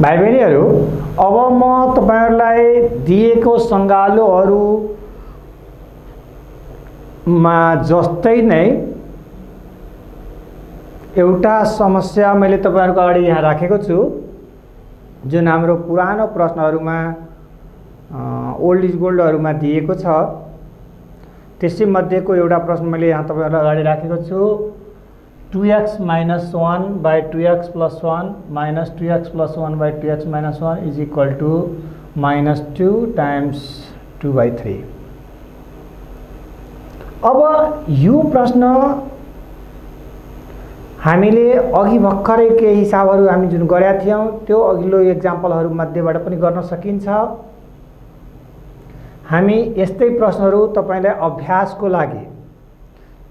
भाइ बहिनीहरू, अब म तपाईहरुलाई दिएको सँगालोहरुमा जस्तै नै एउटा समस्या मैले तपाईहरुको अगाडि यहाँ राखेको छु, जुन हाम्रो पुरानो प्रश्नहरुमा ओल्ड इज गोल्डहरुमा दिएको छ। त्यसै मध्येको एउटा प्रश्न मैले यहाँ तपाईहरुलाई अगाडि राखेको छु। 2x minus 1 by 2x plus 1 minus 2x plus 1 by 2x minus 1 is equal to minus 2 times 2 by 3। अब यो प्रश्न हामीले अघि भर्खरै केही हिसाबहरु हामी जुन गरेका थियौं त्यो अघिल्लो एक्जाम्पलहरु मध्येबाट पनि गर्न सकिन्छ। हामी यस्तै प्रश्नहरु तपाईलाई अभ्यासको लागि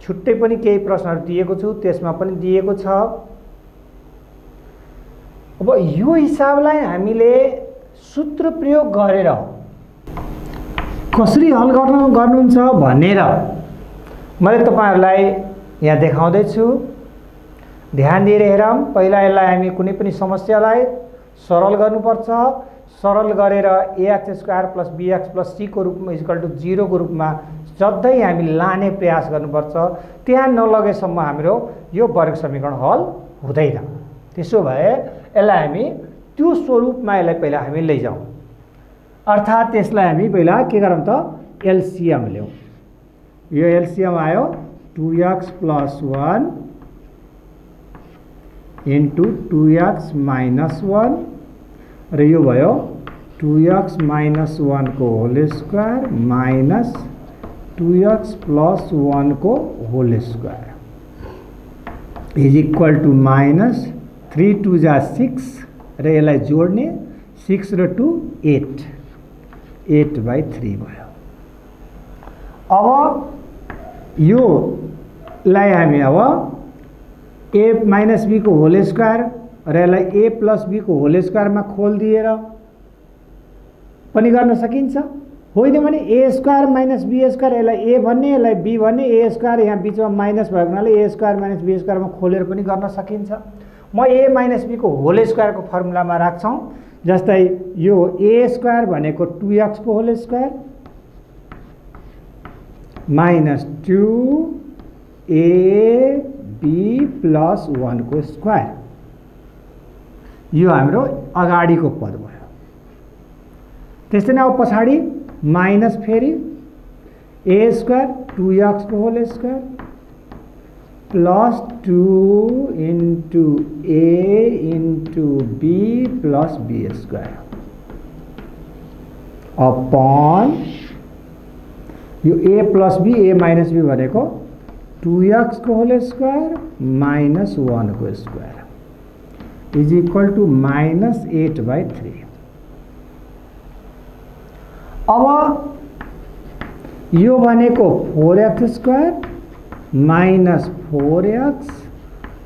छुट्टै पनि केही प्रश्नहरु दिएको छु, त्यसमा पनि दिएको छ। अब यो हिसाबलाई हामीले सूत्र प्रयोग गरेर कसरी हल गर्नुहुन्छ भनेर मैले तपाईहरुलाई यहाँ देखाउँदै छु। ध्यान दिएर हेरौं। पहिला यसलाई हामी कुनै पनि समस्यालाई सरल गर्नुपर्छ। सरल गरेर ax square plus bx plus c को रूपमा इक्वल टु 0 को रूपमा सधैं हामी लाने प्रयास गर्नुपर्छ। त्यहाँ नलगेसम्म हाम्रो यो वर्ग समीकरण हल हुँदैन। त्यसो भए यसलाई हामी त्यो स्वरूपमा यसलाई पहिला हामी लैजाउँ। अर्थात त्यसलाई हामी पहिला के गरौँ त एलसीएम ल्याउँ। यो एलसीएम आयो 2x plus 1 into 2x minus 1 र यो भयो 2x minus 1 को whole square minus 2x plus 1 को whole square is equal to minus 3 2 जा 6 र यसलाई जोड्ने 6 र 2 8 8/3 भयो। अब यो लाई हामी अब a minus b को होल स्क्वायर र यसलाई a plus b को होल स्क्वायरमा खोल दिएर पनि गर्न सकिन्छ। होइन भने a square minus b square, यसलाई a भन्ने यसलाई b भन्ने, a स्क्वायर यहाँ बीचमा माइनस भएको हुनाले a स्क्वायर माइनस b स्क्वायरमा खोलेर पनि गर्न सकिन्छ। म a माइनस b को होल स्क्वायरको फर्मुलामा राख्छौं। जस्तै यो a स्क्वायर भनेको 2x को whole square minus 2ab plus 1 को स्क्वायर, यो हाम्रो अगाडिको पद भयो। त्यस्तै नै अब पछाडी माइनस फेरि a स्क्वायर 2x को whole square plus 2 into a into b plus b square upon यो a plus b a minus b भनेको 2x को होल स्क्वायर माइनस 1 को square is equal to minus 8/3। अब यो भनेको 4x square minus 4x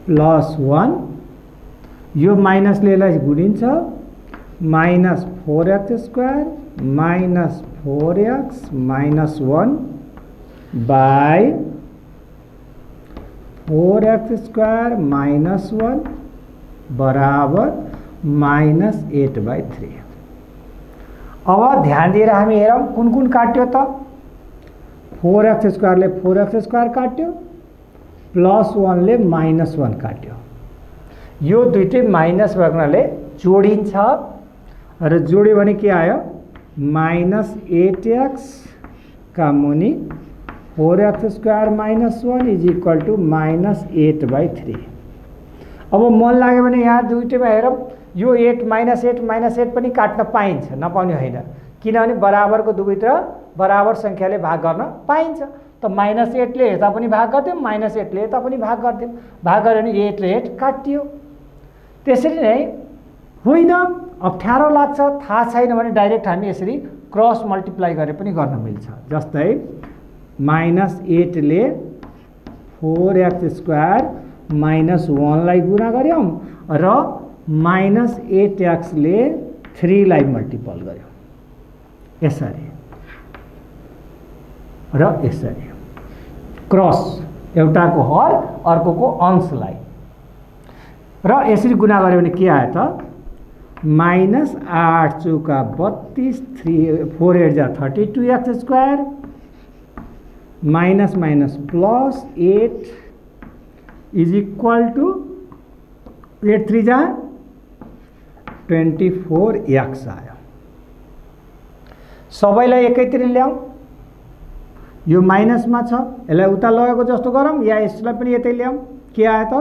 plus 1, यो माइनसले यसलाई गुणिन्छ minus 4x square minus 4x minus 1 by 4x square minus 1 बराबर माइनस 8/3। अब ध्यान दिएर हामी हेरौं कुन कुन काट्यो त। 4x स्क्वायरले 4x स्क्वायर काट्यो प्लस 1 ले माइनस 1 काट्यो। यो दुईटै माइनस भएको हुनाले जोडिन्छ र जोड्यो भने के आयो माइनस 8x का मुनि 4x square minus 1 is equal to minus 8/3। अब मन लाग्यो भने यहाँ दुईटैमा हेरौं यो 8 पनि काट्न पाइन्छ, नपाउने होइन। किनभने बराबरको दुवैतिर बराबर संख्याले भाग गर्न पाइन्छ। त माइनस 8 ले यता पनि भाग गर्दियौ, माइनस 8 ले यता पनि भाग गर्दियौ। भाग गर्यो भने 8 र 8 काटियो। त्यसरी नै होइन अप्ठ्यारो लाग्छ, थाहा छैन भने डाइरेक्ट हामी यसरी क्रस मल्टिप्लाई गरे पनि गर्न मिल्छ। जस्तै माइनस 8 ले 4x स्क्वायर माइनस 1 लाई गुणा गर्यौं र माइनस 8x ले 3 लाई मल्टिपल गर्यौं। यसरी र यसरी क्रस एउटाको हर अर्कोको अंशलाई र यसरी गुणा गर्यो भने के आयो त माइनस 8 चौका 32 4 8 जा 32 x square minus minus plus 8 is equal to 8 3 जा 24 एक्स आयो। सबैलाई एकैतिर ल्याऊ, यो माइनसमा छ, यसलाई उता लगेको जस्तो गरौँ या यसलाई पनि यतै ल्याऊ। के आयो त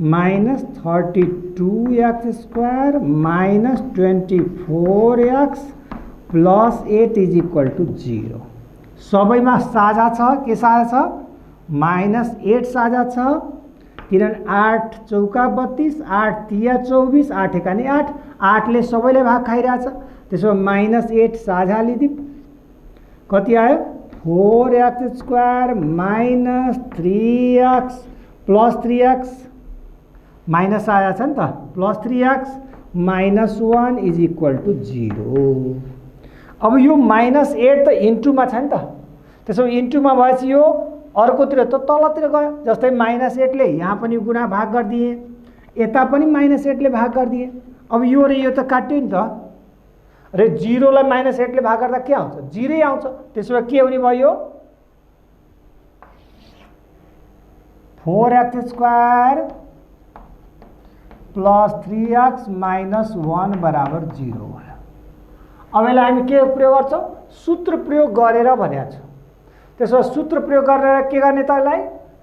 minus 32 x square minus 24 x plus 8 is equal to 0। सबैमा साझा छ, के साझा छ माइनस 8 साझा छ, किनभने 8 चौका 32 8 तिया 24 8 एकानी 8 8ले सबैले भाग खाइरहेछ, त्यसो माइनस 8 साझा लिदिउँ। कति आयो 4 x square minus 3 x plus 3 x minus आया छ नि त plus 3 x minus 1 is equal to 0। अब यो माइनस 8 त इन्टुमा छ नि त, त्यसो इन्टुमा भएपछि यो अर्कोतिर त तलतिर गयो। जस्तै माइनस 8 ले यहाँ पनि गुणा भाग गरिदिए, यता पनि माइनस 8 ले भाग गरिदिए। अब यो र यो त काट्यो नि त, र 0 लाई माइनस 8 ले भाग गर्दा के आउँछ 0 आउँछ। त्यसो भए के हुने भयो 4 x square plus 3 x minus 1 बराबर 0 भयो। अब यसलाई हामी के प्रयोग गर्छौँ सूत्र प्रयोग गरेर भनेको छौँ। त्यसो सूत्र प्रयोग गरेर के गर्ने त यसलाई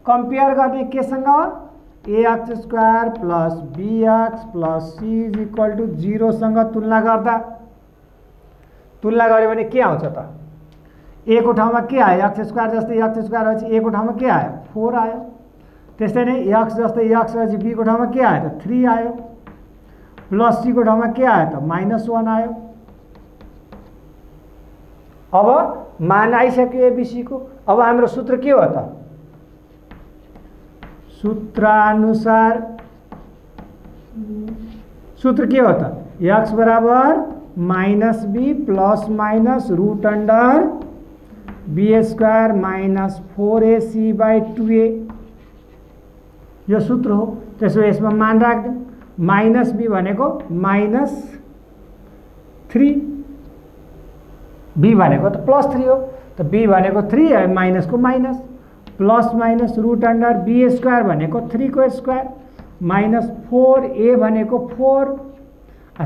कम्पेयर गर्ने केसँग ax square plus bx plus c is equal to 0 सँग तुलना गर्दा तुलना गऱ्यो भने के आउँछ त a को ठाउँमा के आयो x स्क्वायर जस्तै x स्क्वायर भएपछि a को ठाउँमा के आयो 4 आयो। त्यस्तै नै x जस्तै x भएपछि b को ठाउँमा के आयो त 3 आयो, प्लस c को ठाउँमा के आयो त माइनस 1 आयो। अब मान आइसक्यो एबीसी को। अब हाम्रो सूत्र के हो त सूत्रानुसार सूत्र के हो त x बराबर minus B plus minus root under B square minus 4ac by 2a यो सूत्र हो। त्यसो यसमा मान राख्दिउँ। माइनस बी भनेको माइनस 3, बी भनेको त प्लस 3 हो, त बी भनेको 3 है माइनस को minus plus minus root under B square भनेको 3 को स्क्वायर माइनस 4a भनेको 4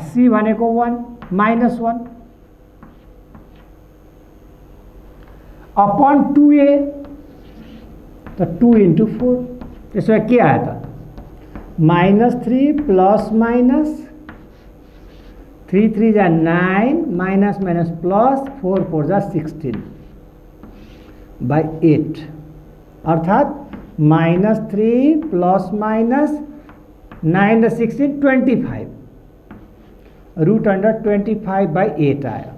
सी भनेको 1 माइनस 1 अपॉन 2a त 2 इंटू 4। त्यसो के आयो त माइनस 3 प्लस माइनस 3 3 जा 9 माइनस माइनस प्लस 4 4 जा 16 बाई 8 अर्थात माइनस 3 प्लस माइनस 9 र 16 25 रूट अंडर 25 बाई 8 आयो।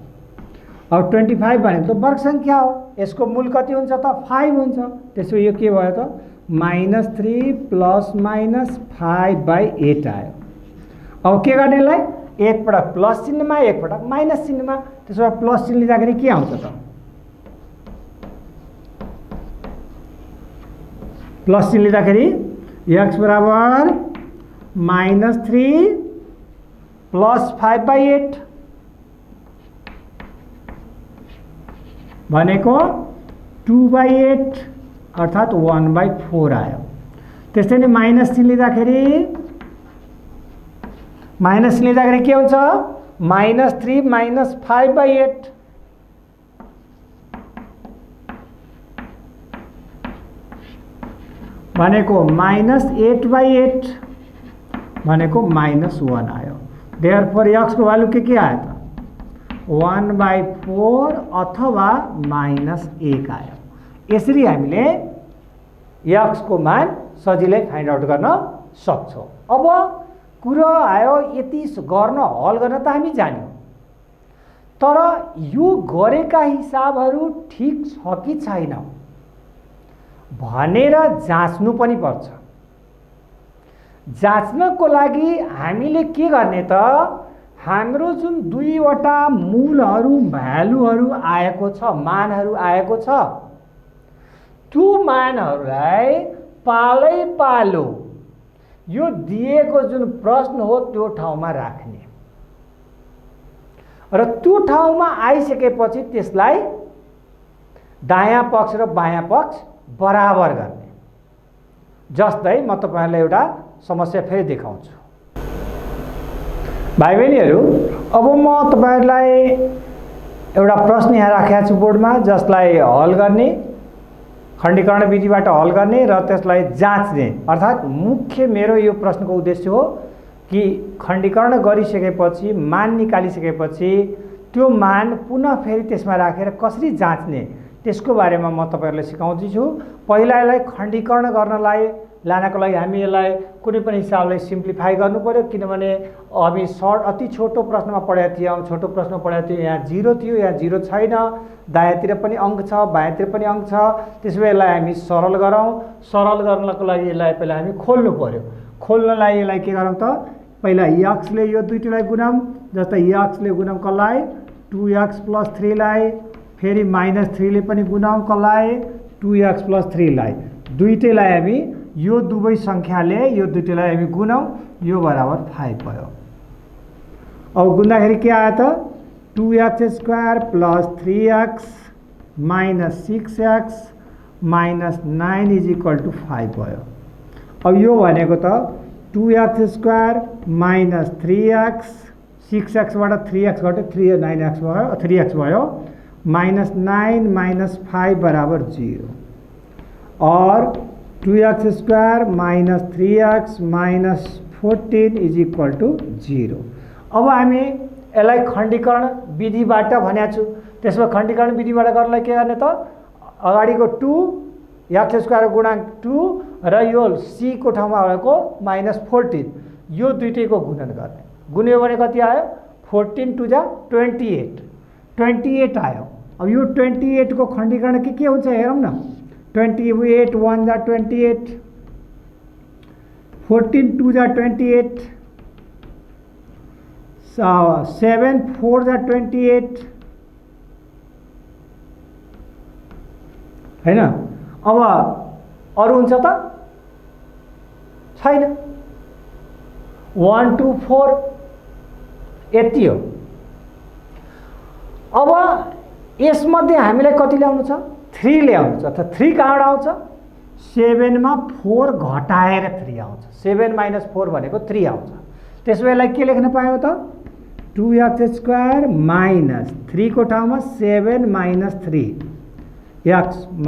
अब 25 भनेको त वर्ग संख्या हो, यसको मूल कति हुन्छ त 5 हुन्छ। त्यसो यो के भयो त माइनस 3 प्लस माइनस 5 बाई 8 आयो। अब के गर्ने यसलाई एक पटक प्लस चिन्हमा एक पटक माइनस चिन्हमा। त्यसो भए प्लस चिन्ह लिँदाखेरि के आउँछ त प्लस चिन्ह लिँदाखेरि x बराबर माइनस 3 प्लस 5 बाई 8 भनेको 2 बाई 8 अर्थात 1 बाई 4 आयो। त्यस्तै नै माइनस चिन्ह लिँदाखेरि के हुन्छ माइनस 3 माइनस 5 बाई 8 भनेको माइनस 8 बाई 8 भनेको माइनस 1 आयो। देयरफोर x को भ्यालु के आयो त 1 बाई 4 अथवा माइनस 1 आयो। यसरी हामीले x को मान सजिलै फाइन्ड आउट गर्न सक्छौं। अब कुरो आयो यति गर्न हल गर्न त हामी जान्यौं, तर यो गरेका हिसाबहरू ठीक छ कि छैन भनेर जाँच्नु पनि पर्छ। जाँच्नको लागि हामीले के गर्ने त हाम्रो जुन दुईवटा मूलहरू भ्यालुहरू आएको छ मानहरू आएको छ त्यो मानहरूलाई पालै पालो यो दिएको जुन प्रश्न हो त्यो ठाउँमा राख्ने। र त्यो ठाउँमा आइसकेपछि त्यसलाई दायाँ पक्ष र बायाँ पक्ष बराबर गर्ने। जस्तै म तपाईहरुलाई एउटा समस्या फेरि देखाउँछु। भाइ बहिनीहरु, अब म तपाईहरुलाई एउटा प्रश्न यहाँ राखेको छु बोर्डमा, जसलाई हल गर्ने, खण्डीकरण विधिबाट हल गर्ने र त्यसलाई जाँच्ने। अर्थात् मुख्य मेरो यो प्रश्नको उद्देश्य हो कि खण्डीकरण गरिसकेपछि मान निकालिसकेपछि त्यो मान पुनः फेरि त्यसमा राखेर कसरी जाँच्ने त्यसको बारेमा म तपाईहरुलाई सिकाउँदै छु। पहिला यसलाई खण्डीकरण गर्नलाई लानको लागि हामी यसलाई कुनै पनि हिसाबले सिम्प्लिफाई गर्नु पर्यो, किनभने हामी अति छोटो प्रश्नमा पढेका थियौं। छोटो प्रश्नमा पढेका थियौं, यहाँ 0 थियो, यहाँ 0 छैन, दायाँतिर पनि अंक छ, बायाँतिर पनि अंक छ। त्यसैले यसलाई हामी सरल गरौँ। सरल गर्नको लागि यसलाई पहिला हामी खोल्नु पर्यो। खोल्नलाई यसलाई के गरौँ त, पहिला x ले यो दुईटैलाई गुणाउँ। जस्तै x ले गुणाउँ कसलाई, 2x + 3 लाई, फेरि -3 ले पनि गुणाउँ कसलाई, 2x + 3 लाई। दुईटैलाई हामी यो दुवै संख्याले यो दुईटैलाई हामी गुणाउँ, यो बराबर 5 भयो। अब गुन्दाखेरि के आयो त, 2x² + 3x - 6x - 9 = 5 भयो। अब यो भनेको त 2x² - 3x, 6x बाट 3x घट्यो, 9x भयो, 3x भयो, -9 - 5 बराबर 0। और 2x² - 3x - 14 = 0। अब हामी यसलाई खण्डीकरण विधिबाट भनेको छु। त्यसमा खण्डीकरण विधिबाट गर्नलाई के गर्ने त, अगाडिको 2x² गुणांक 2 र यो c को ठाउँमा भएको -14 यो दुईटैको गुणन गर्ने। गुण्यो भने कति आयो, 14 2 = 28, 28 आयो। अब यो 28 को खण्डीकरण के हुन्छ हेरौँ न। 28 1 = 28, 14 2 = 28, 7 4 = 28 हैन। अब अरु हुन्छ त छैन। 1 2 4 यति हो। अब यसमध्ये हामीलाई कति ल्याउनु छ, 3 ल्याउनु छ। त 3 कहाँबाट आउँछ, 7 मा 4 घटाएर 3 आउँछ। 7 - 4 भनेको 3 आउँछ। त्यसैले के लेख्न पायो त, 2x² - 3 को ठाउँमा 7 - 3 x -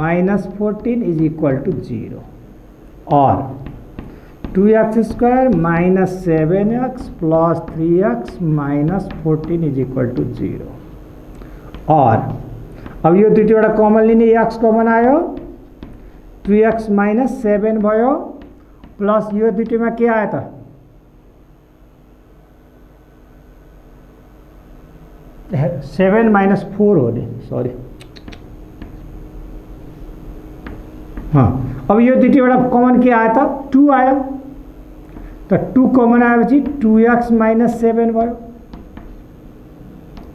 14 = 0। और 2x² - 7x + 3x - 14 = 0। और अब यो दुईटैबाट कमन लिने, x कमन आयो, 2x - 7 भयो, प्लस यो दुईटैमा के आयो त, 7 - 4 हो नि, सरी। हाँ, अब यो दुईटैबाट कमन के आयो त, 2 आयो। त 2 कमन आएपछि 2x - 7 भयो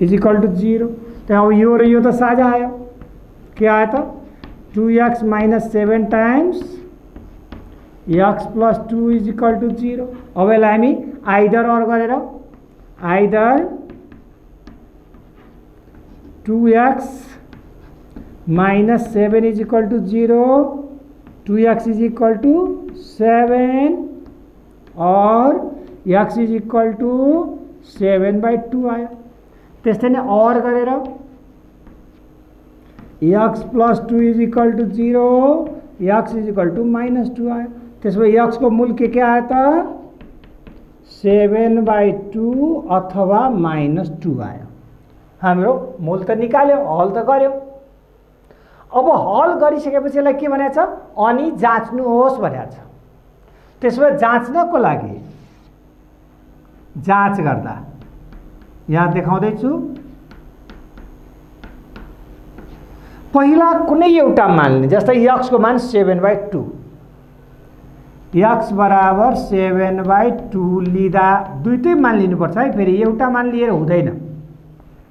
= 0। त अब यो र यो त साझा आयो, के आयो त, 2x - 7 टाइम्स x + 2 = 0। अब यसलाई हामी आइदर और गरेर, आइदर 2x - 7 = 0, 2x = 7 और x = 7/2 आयो। त्यस्तै नै और गरेर x + 2 = 0, x = -2 आयो। त्यसपछि x को मूल के आयो त, 7/2 अथवा -2 आयो। हाम्रो मूल त निकाल्यो, हल त गर्यो। अब हल गरिसकेपछि यसलाई के भनेको छ, अनि जाँच्नुहोस् भनेको छ। त्यसैले जाँच्नको लागि जाँच गर्दा यहाँ देखाउँदै छु, पहिला कुनै एउटा मान लिने। जस्तै x को मान 7/2, x बराबर 7/2 लिँदा दुईटै मान लिनुपर्छ है। फेरि एउटा मान लिएर हुँदैन,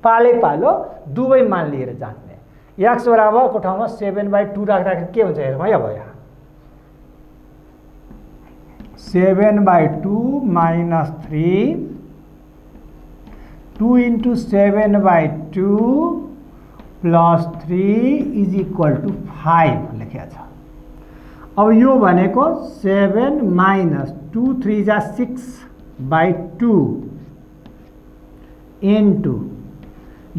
पाले पालो दुवै मान लिएर जाँच्ने। x बराबर को ठाउँमा 7/2 राख्दाखेरि के हुन्छ हेरौँ है। अब यहाँ 7/2 - 3 2 into 7/2 plus 3 is equal to 5 लेखेको छ। अब यो भनेको 7 minus 2 3 जा 6/2 into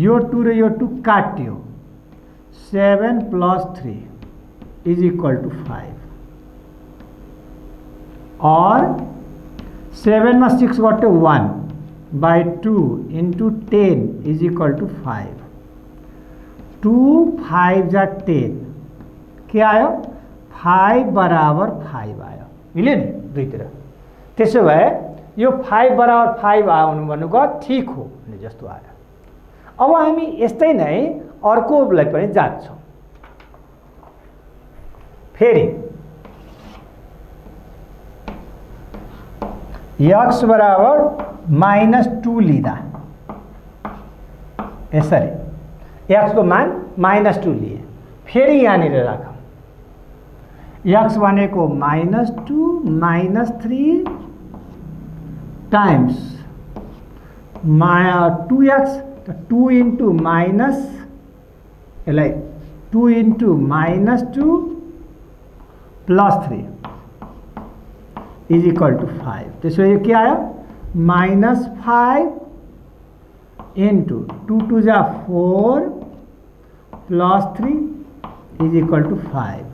यो 2 र यो 2 काट्यो 7 plus 3 is equal to 5 और 7 में 6 गट्यो 1/2 into 10 is equal to 5 2 5 जा 10 के आयो 5 बराबर 5 आयो मिल्यो नि दुईतिर। त्यसो भए यो 5 बराबर 5 आउनु भन्नुको ठीक हो भने जस्तो आयो। अब हामी यस्तै नै अर्कोलाई पनि जान्छौँ। फेरि x बराबर -2 लिँदा यसरी x को मान -2 लिए। फेरि यहाँनिर राखौँ x भनेको -2 -3 टाइम्स 2x 2 into माइनस यसलाई 2 into -2 plus 3 is equal to 5। त्यसो यो के आयो -5 into 2 2 जा 4 plus 3 is equal to 5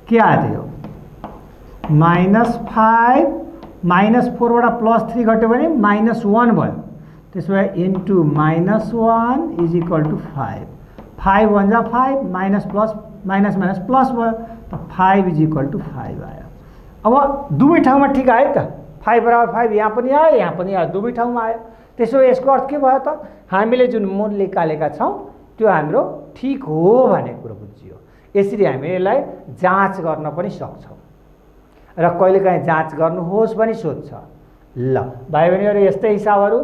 के आयो यो -5 -4 बाट +3 घट्यो भने -1 भयो। त्यसो भए into -1 is equal to 5 5 1 जा 5 minus plus minus minus plus भयो त 5 is equal to 5 आयो। अब दुवै ठाउँमा ठीक आयो त 5 बराबर 5 यहाँ पनि आयो यहाँ पनि आयो दुवै ठाउँमा आयो। त्यसो यसको अर्थ के भयो त हामीले जुन मूल्य निकालेका छौं त्यो हाम्रो ठीक हो भन्ने कुरो बुझियो। यसरी हामी यसलाई जाँच गर्न पनि सक्छौं र कहिलेकाहीँ जाँच गर्नुहोस् पनि सोध्छ। ल भाइ बहिनीहरु यस्तै हिसाबहरु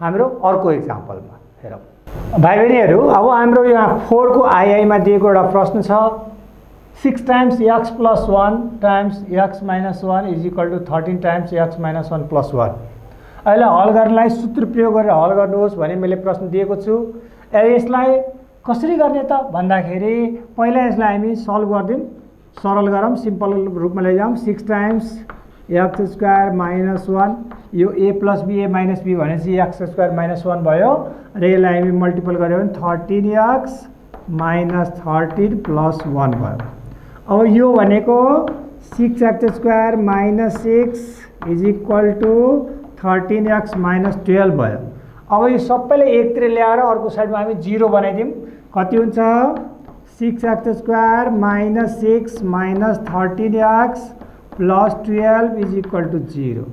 हाम्रो अर्को एक्जाम्पलमा हेरौं। भाइ बहिनीहरु अब हाम्रो यहाँ 4 को आई मा दिएको एउटा प्रश्न छ 6 times x plus 1 times x minus 1 is equal to 13 times x minus 1 plus 1। अहिले हल गर्नलाई सूत्र प्रयोग गरेर हल गर्नुहोस् भने मैले प्रश्न दिएको छु। यसलाई कसरी गर्ने त भन्दाखेरि पहिला यसलाई हामी सल्भ गर्दियौं सरल गरौँ सिम्पल रूपमा लैजाउँ। 6 times x square minus 1 यो a plus b a minus b भनेपछि x square minus 1 भयो र यसलाई हामी मल्टिपल गर्यो भने 13x minus 13 plus 1 भयो। अब यो भनेको 6x square minus 6 is equal to 13x minus 12 भयो। अब यो सबैले एकतिर ल्याएर अर्को साइडमा हामी 0 बनाइदियौं कति हुन्छ 6x square minus 6 minus 13x plus 12 is equal to 0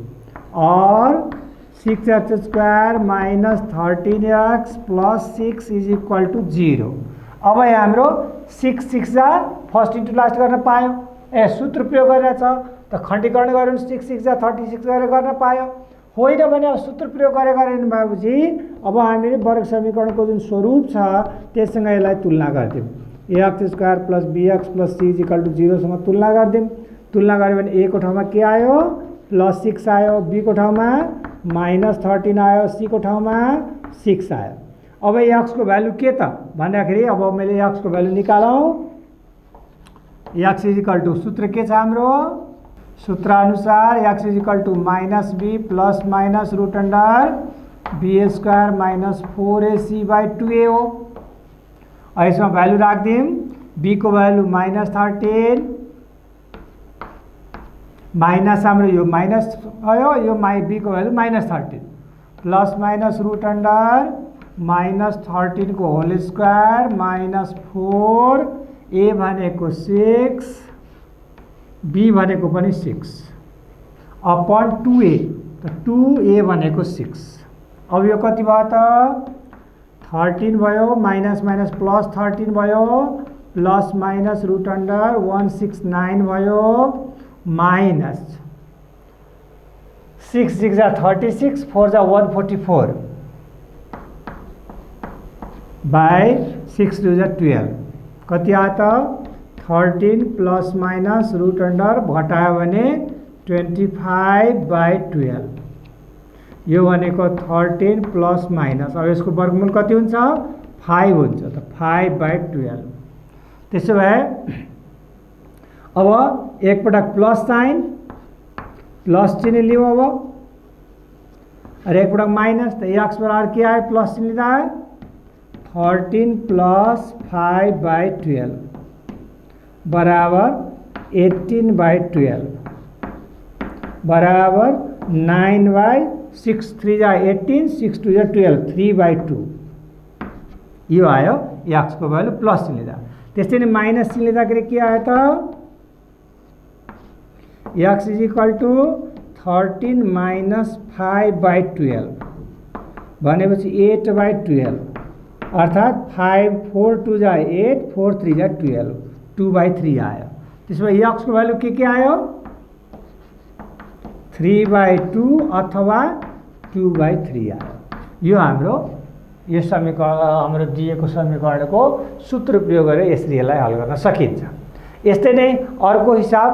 और 6x square minus 13x plus 6 is equal to 0। अब यहाँ हाम्रो 6 6 जा फर्स्ट इन्टु लास्ट गर्न पायो ए सूत्र प्रयोग गरेर छ त खण्डीकरण गर्नु 6 6 जा 36 गरेर गर्न पायो होइन भने अब सूत्र प्रयोग गरेर भएपछि अब हामीले वर्ग समीकरणको जुन स्वरूप छ त्यससँग यसलाई तुलना गर्दियौं x square plus bx plus c is equal to 0 सँग तुलना गर्दियौं। तुलना गर्यो भने a को ठाउँमा के आयो प्लस 6 आयो b को ठाउँमा माइनस 13 आयो c को ठाउँमा 6 आयो। अब x को भ्यालु के त भन्दाखेरि अब मैले x को भ्यालु निकालौं x इज इक्वल टु सूत्र के छ हाम्रो सूत्र अनुसार x is equal to -b plus minus root under b square minus 4ac/2a हो। यसमा भ्यालु राख्दियौं b को भ्यालु -13 माइनस हाम्रो यो माइनस भयो यो b को value -13 plus minus root under -13 को होल स्क्वायर -4 a भनेको 6 b भनेको पनि 6 अपॉन 2a त 2a भनेको 6। अब यो कति भयो त 13 भयो माइनस माइनस प्लस 13 भयो प्लस माइनस रूट अंडर 169 भयो माइनस 6 6 जा 36 4 जा 144 बाई 6 2 जा 12 कति आयो त 13 प्लस माइनस रूट अंडर घटायो भने 25/12। यो भनेको 13 प्लस माइनस, अब यसको वर्गमूल कति हुन्छ 5 हुन्छ, त 5/12। त्यसो भए अब एकपटक प्लस साइन प्लस चिन्ह लिउँ, अब और एकपटक माइनस, तो एक्स बराबर क्या है प्लस चिन्ह लिँदा है 13 प्लस 5/12 बराबर 18/12 बराबर 9/6, 3 जा 18, 6 2 जा 12, 3/2 यो आयो एक्स को भ्यालु प्लस चिन्ह लिँदा। त्यस्तै नै माइनस चिन्ह लिँदाखेरि के आयो त x is equal to 13 minus 5/12 भनेपछि 8/12 अर्थात् 5 4 2 जा 8, 4 3 जा 12, 2/3 आयो। त्यसो भए एक्स को भ्यालु के आयो 3/2 अथवा 2/3 आयो। यो हाम्रो यो समीकरण हाम्रो दिएको समीकरणको सूत्र प्रयोग गरेर यसरी यसलाई हल गर्न सकिन्छ। यस्तै नै अर्को हिसाब